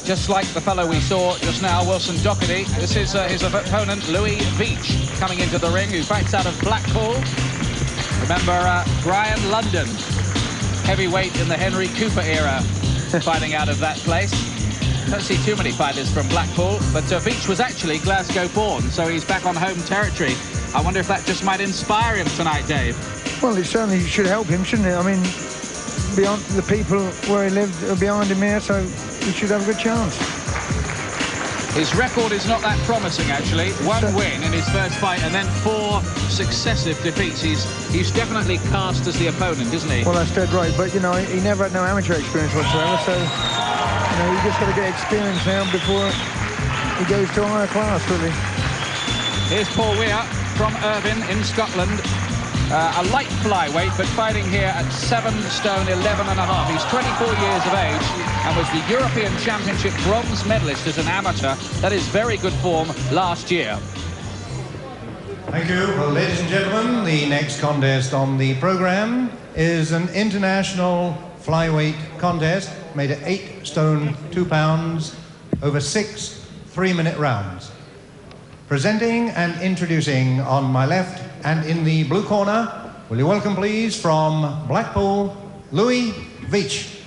just like the fellow we saw just now, Wilson Doherty. This is his opponent, Louis Veitch, coming into the ring, who fights out of Blackpool. Remember Brian London, heavyweight in the Henry Cooper era, fighting out of that place. Don't see too many fighters from Blackpool, but Veitch was actually Glasgow born, so he's back on home territory. I wonder if that just might inspire him tonight, Dave. Well, it certainly should help him, shouldn't it? I mean, beyond the people where he lived are behind him here, so he should have a good chance. His record is not that promising, actually. One win in his first fight and then 4 successive defeats. He's definitely cast as the opponent, isn't he? Well, that's dead right, but, you know, he never had no amateur experience whatsoever, so, you know, you just got to get experience now before he goes to a higher class, really. Here's Paul Weir from Irvine in Scotland. A light flyweight, but fighting here at 7 stone 11 and a half. He's 24 years of age and was the European Championship bronze medalist as an amateur. That is very good form last year. Thank you. Well, ladies and gentlemen, the next contest on the program is an international flyweight contest made at 8 stone 2 pounds over 6 3-minute rounds. Presenting and introducing on my left and in the blue corner, will you welcome please from Blackpool, Louis Veitch.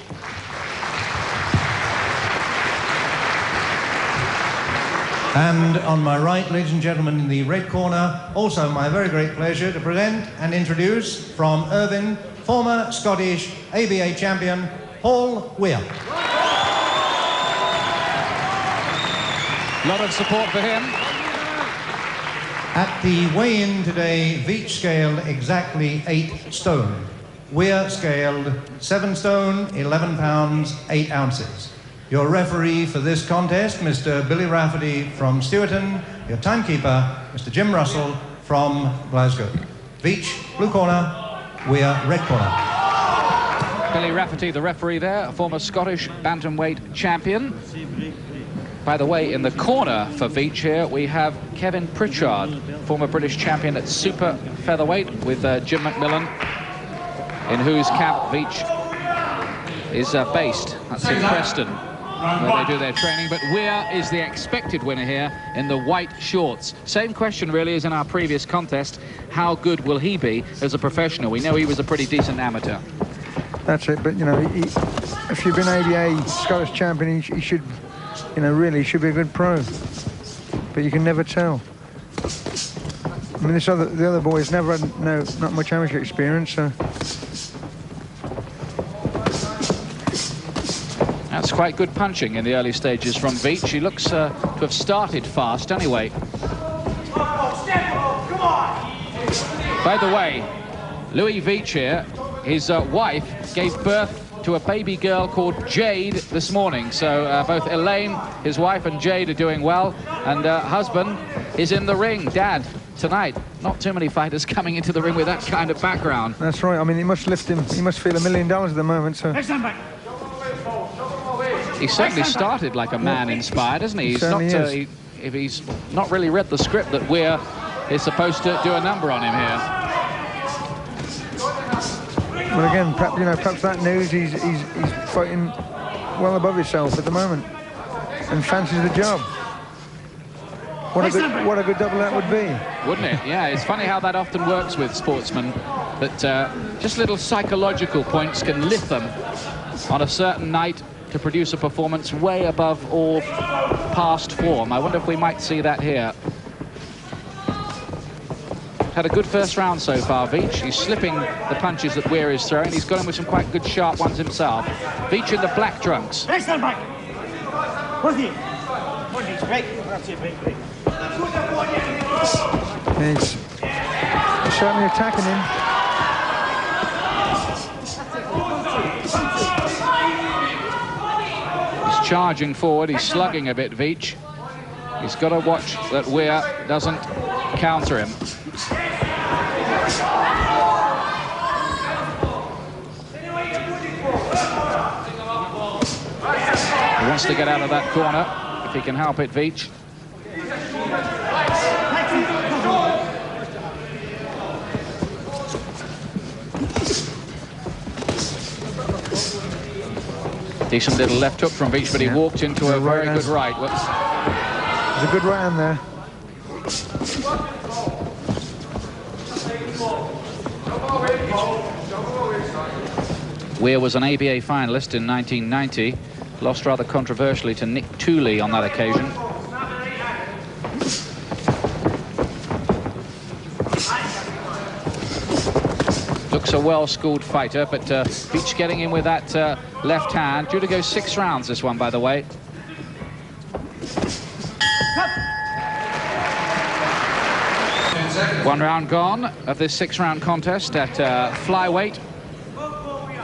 And on my right, ladies and gentlemen, in the red corner, also my very great pleasure to present and introduce from Irvine, former Scottish ABA champion, Paul Weir. A lot of support for him. At the weigh-in today, Veitch scaled exactly 8 stone. Weir scaled 7 stone, 11 pounds, 8 ounces. Your referee for this contest, Mr. Billy Rafferty from Stewarton. Your timekeeper, Mr. Jim Russell from Glasgow. Veitch, blue corner, Weir, red corner. Billy Rafferty, the referee there, a former Scottish bantamweight champion. By the way, in the corner for Veitch here, we have Kevin Pritchard, former British champion at super featherweight with Jim McMillan, in whose camp Veitch is based. That's in Preston, where they do their training. But Weir is the expected winner here in the white shorts. Same question really as in our previous contest. How good will he be as a professional? We know he was a pretty decent amateur. That's it, but, you know, if you've been ABA Scottish champion, he should... You know, really, should be a good pro, but you can never tell. I mean, the other boys never had not much amateur experience, so. That's quite good punching in the early stages from Veitch. He looks to have started fast anyway. By the way, Louis Veitch here, his wife gave birth to a baby girl called Jade this morning. So both Elaine, his wife, and Jade are doing well. And husband is in the ring, Dad, tonight. Not too many fighters coming into the ring with that kind of background. That's right. I mean, he must lift him. He must feel $1 million at the moment. So he certainly started like a man inspired, isn't he? If he's not really read the script that Weir is supposed to do a number on him here. But again, perhaps that news, he's fighting well above himself at the moment and fancies the job. What a good double that would be. Wouldn't it? Yeah, it's funny how that often works with sportsmen, that just little psychological points can lift them on a certain night to produce a performance way above all past form. I wonder if we might see that here. Had a good first round so far, Veitch. He's slipping the punches that Weir is throwing. He's got him with some quite good sharp ones himself. Veitch in the black trunks. He's certainly attacking him. He's charging forward. He's slugging a bit, Veitch. He's got to watch that Weir doesn't counter him. He wants to get out of that corner, if he can help it, Veitch. Decent little left hook from Veitch, but he walked into a very good right. Whoops. There's a good right hand there. Weir was an ABA finalist in 1990, lost rather controversially to Nick Tooley on that occasion. Looks a well-schooled fighter, but Veitch getting in with that left hand. Due to go 6 rounds, this one, by the way. One round gone of this 6-round contest at flyweight.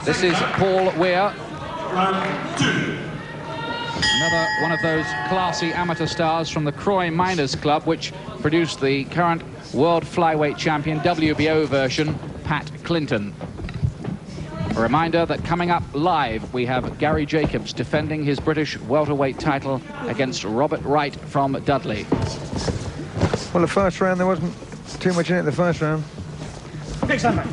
This is Paul Weir. Another one of those classy amateur stars from the Croy Miners Club, which produced the current world flyweight champion, WBO version, Pat Clinton. A reminder that coming up live, we have Gary Jacobs defending his British welterweight title against Robert Wright from Dudley. Well, the first round, there wasn't too much in it, the first round. Next time, mate.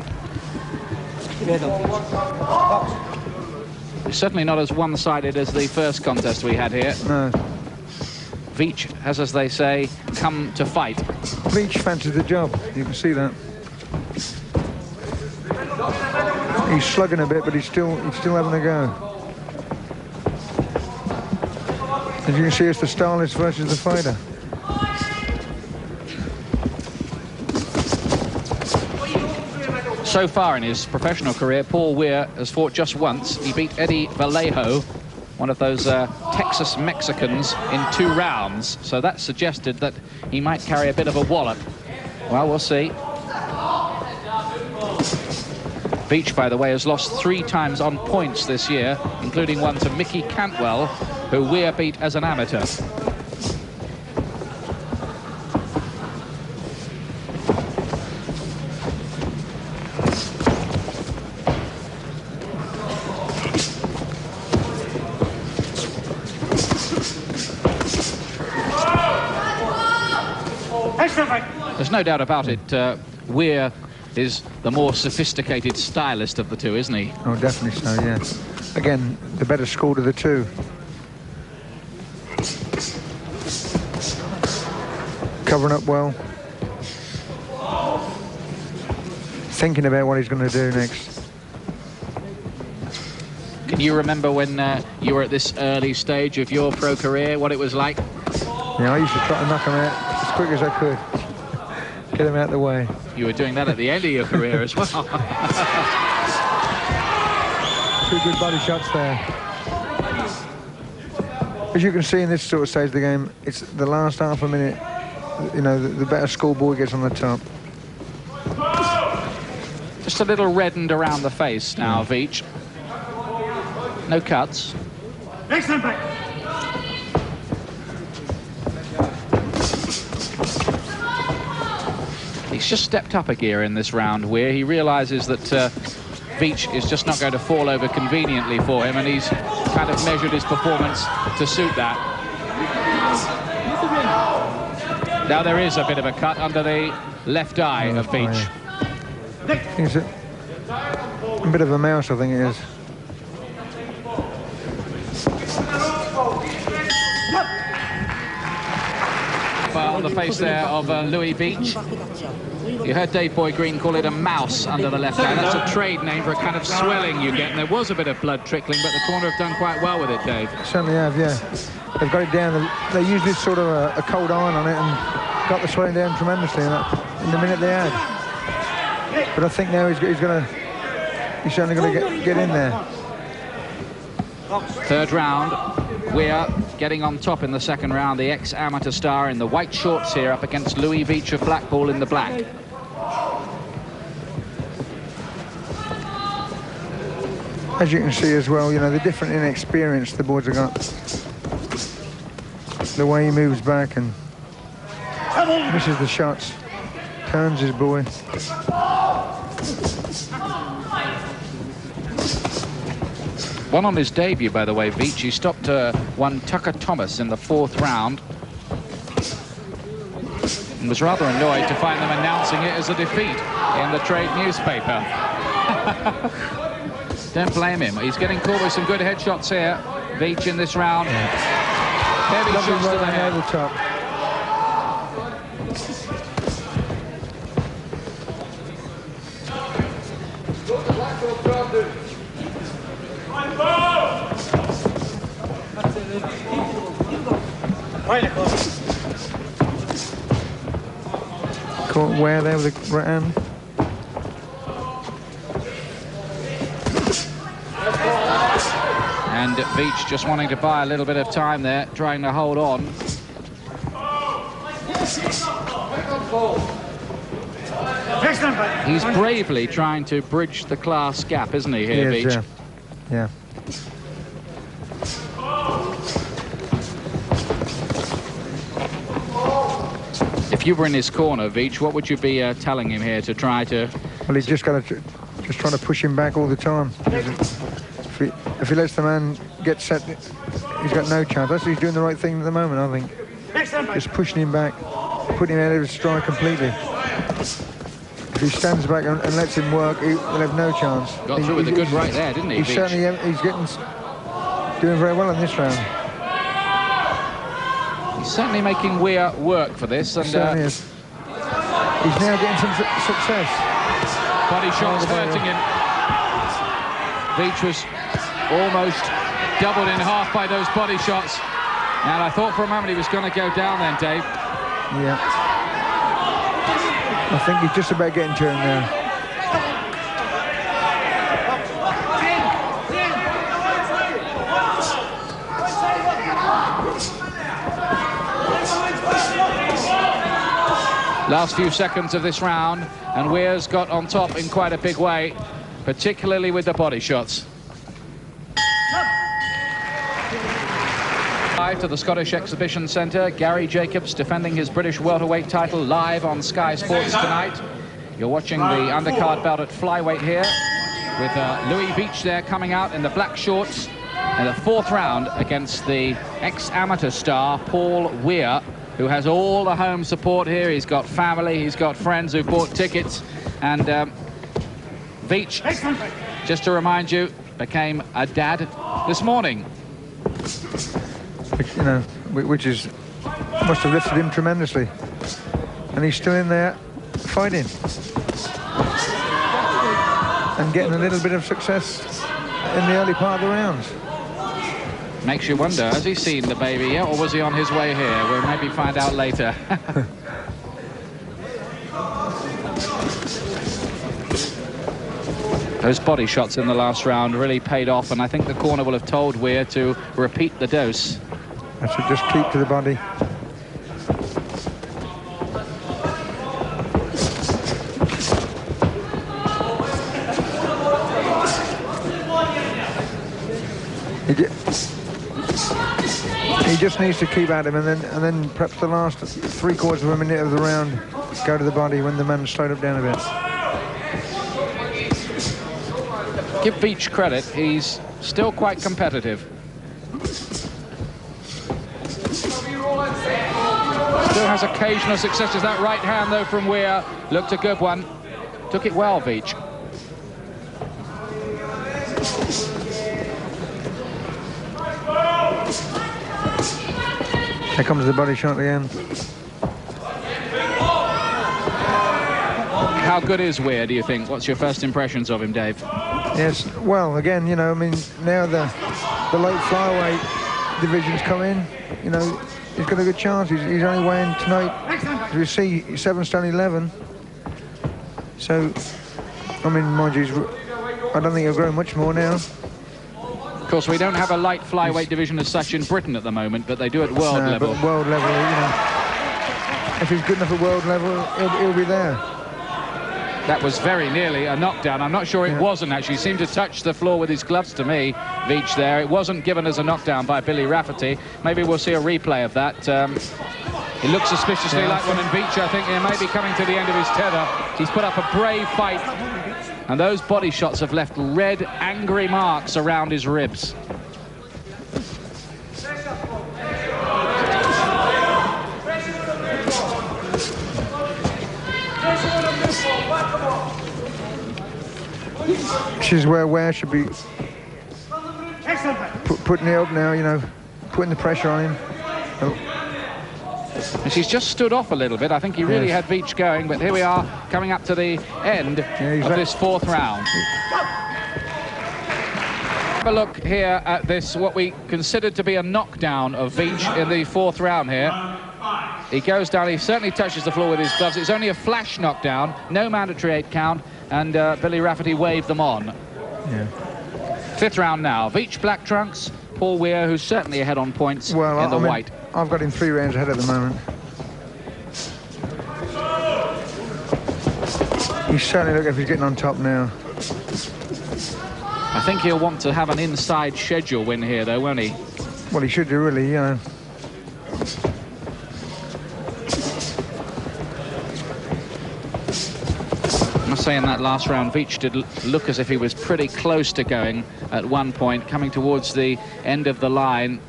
It's certainly not as one-sided as the first contest we had here. No. Veitch has, as they say, come to fight. Veitch fancies the job, you can see that. He's slugging a bit, but he's still having a go. As you can see, it's the stylist versus the fighter. So far in his professional career, Paul Weir has fought just once. He beat Eddie Vallejo, one of those Texas Mexicans, in 2 rounds. So that suggested that he might carry a bit of a wallop. Well, we'll see. Veitch, by the way, has lost 3 times on points this year, including one to Mickey Cantwell, who Weir beat as an amateur. There's no doubt about it, Weir is the more sophisticated stylist of the two, isn't he? Oh, definitely so, yeah. Again, the better schooled of the two. Covering up well. Thinking about what he's going to do next. Can you remember when you were at this early stage of your pro career, what it was like? Yeah, I used to try to knock him out as quick as I could. Get him out of the way. You were doing that at the end of your career as well. 2 good body shots there. As you can see in this sort of stage of the game, it's the last half a minute, you know, the better schoolboy gets on the top. Just a little reddened around the face now, Veitch. No cuts. Next time, back. He's just stepped up a gear in this round, Weir. He realises that Veitch is just not going to fall over conveniently for him, and he's kind of measured his performance to suit that. Now there is a bit of a cut under the left eye of Veitch. It's a bit of a mouse, I think it is. On the face there of Louis Veitch. You heard Dave Boy Green call it a mouse under the left eye. That's a trade name for a kind of swelling you get, and there was a bit of blood trickling, but the corner have done quite well with it, Dave. Certainly have, yeah. They've got it down. They used this sort of a cold iron on it and got the swelling down tremendously in the minute they had. But I think now he's certainly going to get in there. 3rd round, Weir getting on top in the 2nd round, the ex-amateur star in the white shorts here up against Louis Veitch of Blackpool in the black. As you can see as well, you know, the different inexperience the boys have got. The way he moves back and misses the shots, turns his boy. One on his debut, by the way, Veitch. He stopped one Tucker Thomas in the 4th round and was rather annoyed to find them announcing it as a defeat in the trade newspaper. Don't blame him. He's getting caught with some good headshots here. Veitch in this round. Heavy shots to the head. Top. Caught where there with the right hand. And Veitch just wanting to buy a little bit of time there, trying to hold on. He's bravely trying to bridge the class gap, isn't he, here, Veitch? Yeah. If you were in his corner, Veitch, what would you be telling him here to try to... Well, he's just got to just trying to push him back all the time. If he lets the man get set, he's got no chance. That's he's doing the right thing at the moment, I think. Just pushing him back, putting him out of his stride completely. If he stands back and lets him work, he'll have no chance. Got through with a good right there, didn't he, He's certainly doing very well in this round. He's certainly making Weir work for this. And certainly is. He's now getting some success. Body shots hurting him. Veitch was almost doubled in half by those body shots. And I thought for a moment he was going to go down then, Dave. Yeah. I think he's just about getting to him now. Last few seconds of this round, and Weir's got on top in quite a big way, particularly with the body shots. Live to the Scottish Exhibition Centre, Gary Jacobs defending his British welterweight title live on Sky Sports tonight. You're watching the undercard bout at flyweight here, with Louis Veitch there coming out in the black shorts in the fourth round against the ex-amateur star Paul Weir, who has all the home support here. He's got family, he's got friends who bought tickets, and Veitch, just to remind you, became a dad this morning. You know, which is must have lifted him tremendously, and he's still in there fighting and getting a little bit of success in the early part of the rounds. Makes you wonder, has he seen the baby yet, or was he on his way here? We'll maybe find out later. Those body shots in the last round really paid off, and I think the corner will have told Weir to repeat the dose. I should just keep to the body. He just needs to keep at him, and then perhaps the last 3/4 of a minute of the round go to the body when the man's slowed up down a bit. Give Veitch credit, he's still quite competitive. Still has occasional successes. That right hand, though, from Weir looked a good one. Took it well, Veitch. Here comes the body shot again. How good is Weir, do you think? What's your first impressions of him, Dave? Yes, well, again, you know, I mean, now the light flyweight divisions come in, you know, he's got a good chance. He's only weighing tonight, as we see, 7 stone 11. So, I mean, mind you, I don't think he'll grow much more now. Of course, we don't have a light flyweight division as such in Britain at the moment, but they do at world level. But world level, you know, if he's good enough at world level, he'll be there. That was very nearly a knockdown. I'm not sure it wasn't, actually. He seemed to touch the floor with his gloves to me, Veitch there. It wasn't given as a knockdown by Billy Rafferty. Maybe we'll see a replay of that. It looks suspiciously like one, and Veitch, I think, he may be coming to the end of his tether. He's put up a brave fight, and those body shots have left red, angry marks around his ribs. This is where Ware should be Excellent back. putting it up now, you know, putting the pressure on him. Oh. And she's just stood off a little bit. I think he really had Veitch going, but here we are coming up to the end of this fourth round. Have a look here at this, what we considered to be a knockdown of Veitch in the fourth round here. He goes down, he certainly touches the floor with his gloves. It's only a flash knockdown, no mandatory 8 count, and Billy Rafferty waved them on. Yeah. Fifth round now. Veitch black trunks, Paul Weir, who's certainly ahead on points in the white. I've got him 3 rounds ahead at the moment. He's certainly looking if he's getting on top now. I think he'll want to have an inside schedule win here, though, won't he? Well, he should do, really, you know. I must say, in that last round, Veitch did look as if he was pretty close to going at one point, coming towards the end of the line,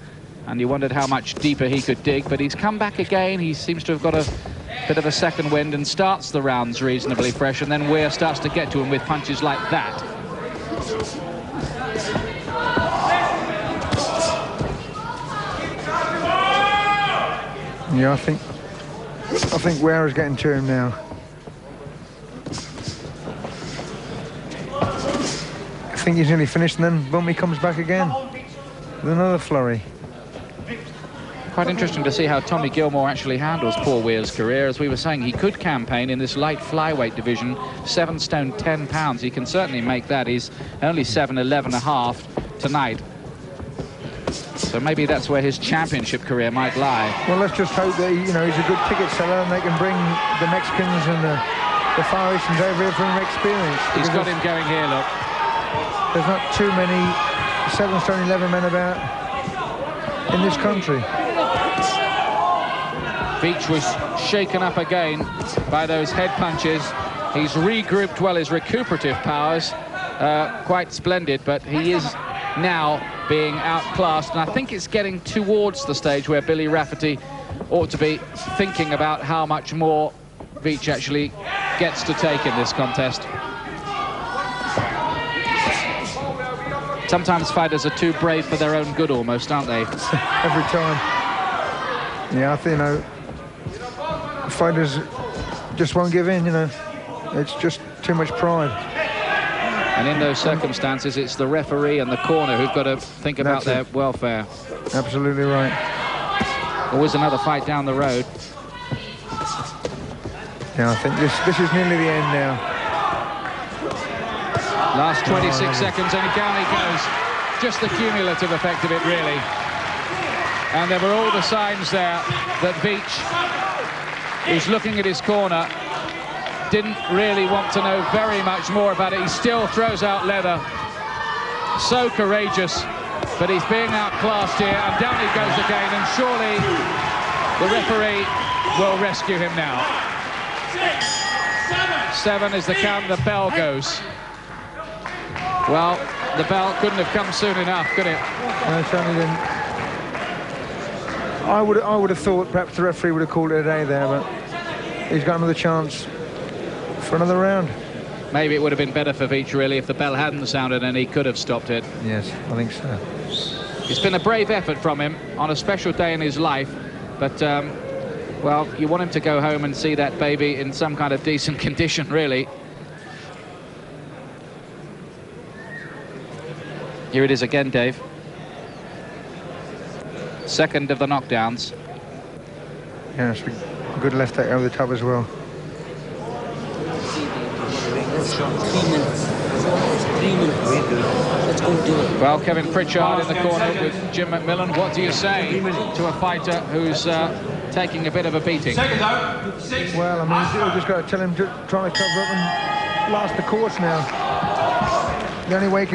and you wondered how much deeper he could dig, but he's come back again. He seems to have got a bit of a second wind and starts the rounds reasonably fresh, and then Weir starts to get to him with punches like that. Yeah, I think Weir is getting to him now. I think he's nearly finished, and then boom, he comes back again with another flurry. Quite interesting to see how Tommy Gilmore actually handles Paul Weir's career. As we were saying, he could campaign in this light flyweight division, 7 stone 10 pounds. He can certainly make that. He's only 7'11.5" tonight. So maybe that's where his championship career might lie. Well, let's just hope that, you know, he's a good ticket seller and they can bring the Mexicans and the Far Easterns over here for an experience. He's got him going here, look. There's not too many 7 stone 11 men about in this country. Veitch was shaken up again by those head punches. He's regrouped well, his recuperative powers, quite splendid, but he is now being outclassed, and I think it's getting towards the stage where Billy Rafferty ought to be thinking about how much more Veitch actually gets to take in this contest. Sometimes fighters are too brave for their own good, almost, aren't they? Every time. Yeah, I think, you know, fighters just won't give in, you know. It's just too much pride. And in those circumstances, it's the referee and the corner who've got to think about their welfare. Absolutely right. Always another fight down the road. Yeah, I think this is nearly the end now. Last 26 seconds, and down he goes. Just the cumulative effect of it, really. And there were all the signs there that Veitch, who's looking at his corner, didn't really want to know very much more about it. He still throws out leather. So courageous, but he's being outclassed here, and down he goes again, and surely the referee will rescue him now. 7 is the count, the bell goes. Well, the bell couldn't have come soon enough, could it? No, it certainly didn't. I would have thought perhaps the referee would have called it a day there, but he's got another chance for another round. Maybe it would have been better for Veitch, really, if the bell hadn't sounded and he could have stopped it. Yes, I think so. It's been a brave effort from him on a special day in his life, but, well, you want him to go home and see that baby in some kind of decent condition, really. Here it is again, Dave. Second of the knockdowns. Yeah, it's a good left hook over the top as well. 3 minutes. 3 minutes. Let's go do it. Well, Kevin Pritchard in the corner with Jim McMillan. What do you say to a fighter who's taking a bit of a beating? Well, I mean, you've just got to tell him to try to cover up and last the course now. The only way he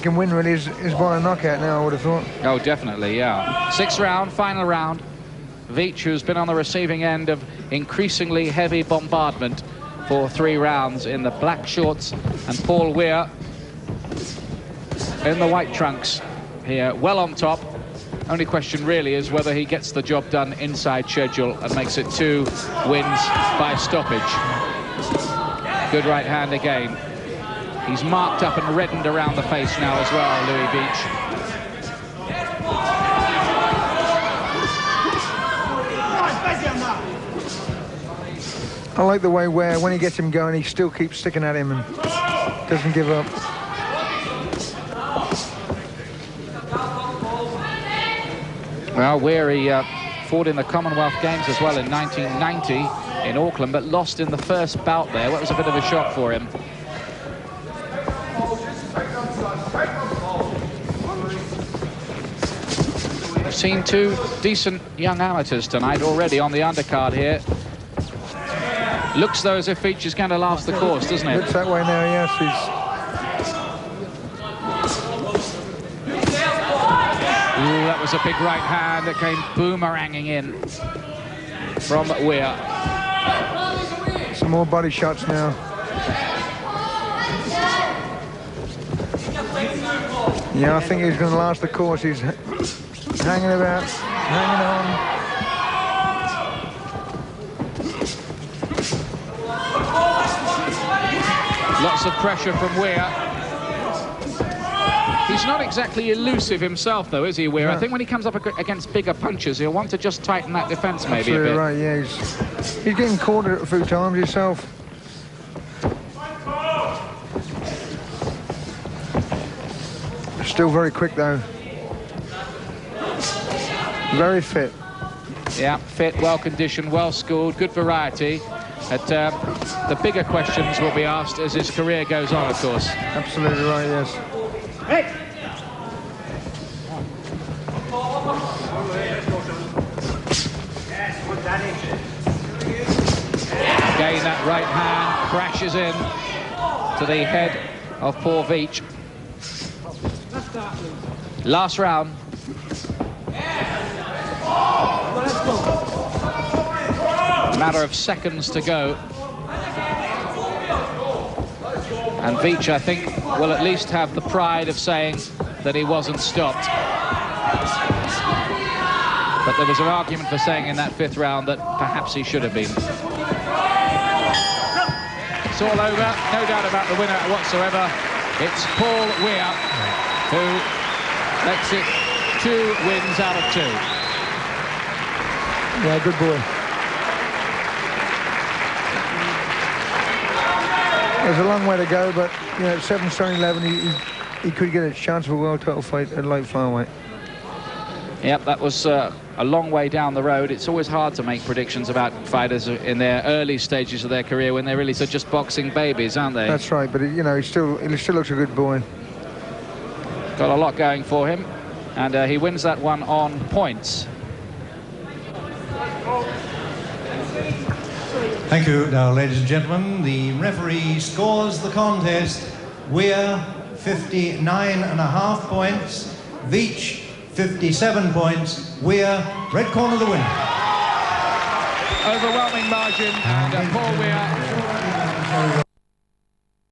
can win, really, is by a knockout now, I would have thought. Oh, definitely, yeah. 6th round, final round. Veitch, who's been on the receiving end of increasingly heavy bombardment for 3 rounds in the black shorts, and Paul Weir in the white trunks here, well on top. Only question really is whether he gets the job done inside schedule and makes it 2 wins by stoppage. Good right hand again. He's marked up and reddened around the face now as well, Louis Veitch. I like the way where when he gets him going, he still keeps sticking at him and doesn't give up. Well, Weary fought in the Commonwealth Games as well in 1990 in Auckland, but lost in the first bout there. That was a bit of a shock for him. We've seen two decent young amateurs tonight already on the undercard here. Looks though as if Veitch is going to last the course, doesn't it? Looks that way now, yes. Ooh, that was a big right hand that came boomeranging in from Weir. Some more body shots now. Yeah, I think he's going to last the course. He's hanging about, hanging on. Lots of pressure from Weir. He's not exactly elusive himself, though, is he, Weir? No. I think when he comes up against bigger punches, he'll want to just tighten that defence maybe a bit. Right, yeah. He's getting caught a few times himself. Still very quick, though. Very fit. Yeah, fit, well-conditioned, well-schooled, good variety. But the bigger questions will be asked as his career goes on, of course. Absolutely right, yes. Hey! Again, that right hand crashes in to the head of poor Veitch. Last round. A matter of seconds to go. And Veitch, I think, will at least have the pride of saying that he wasn't stopped. But there was an argument for saying in that fifth round that perhaps he should have been. It's all over, no doubt about the winner whatsoever. It's Paul Weir who lets it 2 wins out of 2. Yeah, good boy. There's a long way to go, but you know, 7 stone 11, he could get a chance of a world title fight at light flyweight. Yep, that was a long way down the road. It's always hard to make predictions about fighters in their early stages of their career when they're really just boxing babies, aren't they? That's right, but you know, he still looks a good boy. Got a lot going for him, and he wins that one on points. Thank you. Now, ladies and gentlemen, the referee scores the contest. Weir, 59.5 points. Veitch, 57 points. Weir, red corner, the winner. Overwhelming margin, and Paul Weir